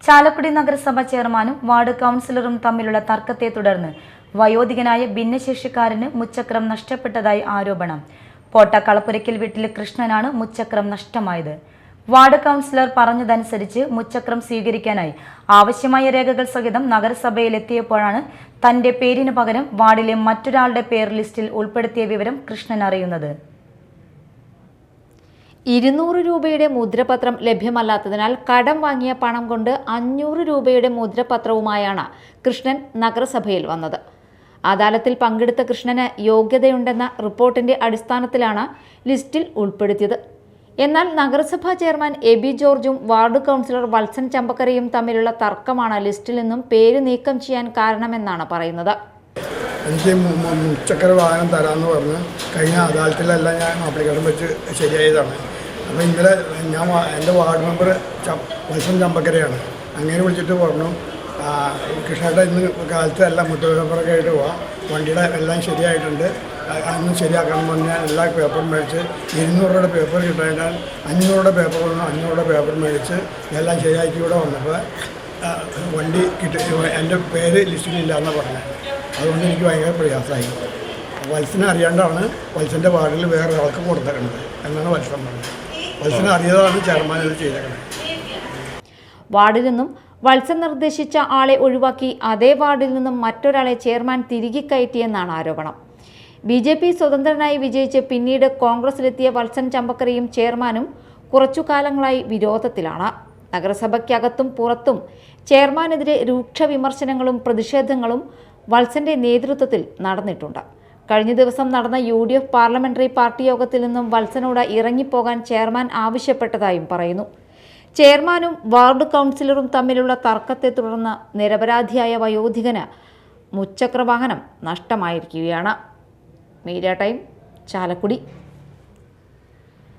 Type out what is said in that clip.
ചാലക്കുടി നഗരസഭ ചെയർമാനും വാർഡ് കൗൺസിലറും തമ്മിലുള്ള തർക്കത്തെ തുടർന്ന് വയോധികനായ ഭിന്നശേഷിക്കാരന് മുച്ചക്രം നഷ്ടപ്പെട്ടതായി ആരോപണം. പോട്ട കളപ്പുരയ്ക്കൽ വീട്ടിൽ കൃഷ്ണനാണ് മുച്ചക്രം നഷ്ടമായത്. വാർഡ് കൗൺസിലർ പറഞ്ഞതനുസരിച്ച് മുച്ചക്രം സ്വീകരിക്കാനായി ആവശ്യമായ രേഖകൾ സഹിതം നഗരസഭയിലെത്തിയപ്പോഴാണ് തന്റെ പേരിന് പകരം വാർഡിലെ മറ്റൊരാളുടെ പേർ ലിസ്റ്റിൽ ഉൾപ്പെടുത്തിയ വിവരം കൃഷ്ണൻ അറിയുന്നത്. 200 രൂപയുടെ മുദ്രപത്രം ലഭ്യമല്ലാത്തതിനാൽ കടം വാങ്ങിയ പണം കൊണ്ട് 500 രൂപയുടെ മുദ്രപത്രവുമായാണ് കൃഷ്ണൻ നഗരസഭയിൽ വന്നത്. അദാലത്തിൽ പങ്കെടുത്ത കൃഷ്ണന് യോഗ്യതയുണ്ടെന്ന റിപ്പോർട്ടിന്റെ അടിസ്ഥാനത്തിലാണ് ലിസ്റ്റിൽ ഉൾപ്പെടുത്തിയത്. എന്നാൽ നഗരസഭാ ചെയർമാൻ എബി ജോർജും വാർഡ് കൗൺസിലർ വത്സൻ ചമ്പക്കരയും തമ്മിലുള്ള തർക്കമാണ് ലിസ്റ്റിൽ നിന്നും പേര് നീക്കം ചെയ്യാൻ കാരണമെന്നാണ് പറയുന്നത്. എനിക്ക് മുച്ചക്ര വാഹനം തരാമെന്ന് പറഞ്ഞ് കഴിഞ്ഞ അദാലത്തിലെല്ലാം ഞാൻ ആപ്ലിക്കേഷൻ വെച്ച് ശരിയായതാണ്. അപ്പോൾ ഇന്നലെ എൻ്റെ വാർഡ് മെമ്പർ വത്സൻ ചമ്പക്കരയാണ്. അങ്ങനെ വിളിച്ചിട്ട് പറഞ്ഞു, കൃഷ്ണേട്ട ഇന്ന് കാലത്ത് എല്ലാം മുദ്രപേപ്പറൊക്കെ ആയിട്ട് പോവാം, വണ്ടിയുടെ എല്ലാം ശരിയായിട്ടുണ്ട്, അതൊന്നും ശരിയാക്കണം എന്ന് പറഞ്ഞാൽ എല്ലാ പേപ്പറും മേടിച്ച് 200 രൂപയുടെ പേപ്പർ കിട്ടാൻ 500 രൂപയുടെ പേപ്പർ വന്നു. 500 രൂപയുടെ പേപ്പർ മേടിച്ച് എല്ലാം ശരിയാക്കി ഇവിടെ വന്നപ്പോൾ വണ്ടി എൻ്റെ പേര് ലിസ്റ്റിലില്ല എന്നാണ് പറഞ്ഞത്. അതുകൊണ്ട് എനിക്ക് ഭയങ്കര പ്രയാസമായി. വത്സനെ അറിയാണ്ടാണ് വത്സൻ്റെ വാർഡിൽ വേറെ ആൾക്ക് കൊടുത്തേക്കുന്നത് എന്നാണ് വത്സൻ പറഞ്ഞത്. വത്സനെ അറിയാതാണ് ചെയർമാൻ ഇത് ചെയ്തേക്കുന്നത്. വാർഡിൽ നിന്നും വത്സൻ നിർദ്ദേശിച്ച ആളെ ഒഴിവാക്കി അതേ വാർഡിൽ നിന്നും മറ്റൊരാളെ ചെയർമാൻ തിരികെ കയറ്റിയെന്നാണ് ആരോപണം. BJP സ്വതന്ത്രനായി വിജയിച്ച് പിന്നീട് കോൺഗ്രസിലെത്തിയ വത്സൻ ചമ്പക്കരയും ചെയർമാനും കുറച്ചു കാലങ്ങളായി വിരോധത്തിലാണ്. നഗരസഭയ്ക്കകത്തും പുറത്തും ചെയർമാനെതിരെ രൂക്ഷ വിമർശനങ്ങളും പ്രതിഷേധങ്ങളും വത്സന്റെ നേതൃത്വത്തിൽ നടന്നിട്ടുണ്ട്. കഴിഞ്ഞ ദിവസം നടന്ന UDF പാർലമെന്ററി പാർട്ടി യോഗത്തിൽ നിന്നും വത്സനോട് ഇറങ്ങിപ്പോകാൻ ചെയർമാൻ ആവശ്യപ്പെട്ടതായും പറയുന്നു. ചെയർമാനും വാർഡ് കൗൺസിലറും തമ്മിലുള്ള തർക്കത്തെ തുടർന്ന് നിരപരാധിയായ വയോധികന് മുച്ചക്രവാഹനം നഷ്ടമായിരിക്കുകയാണ്. Media time, Chalakudy.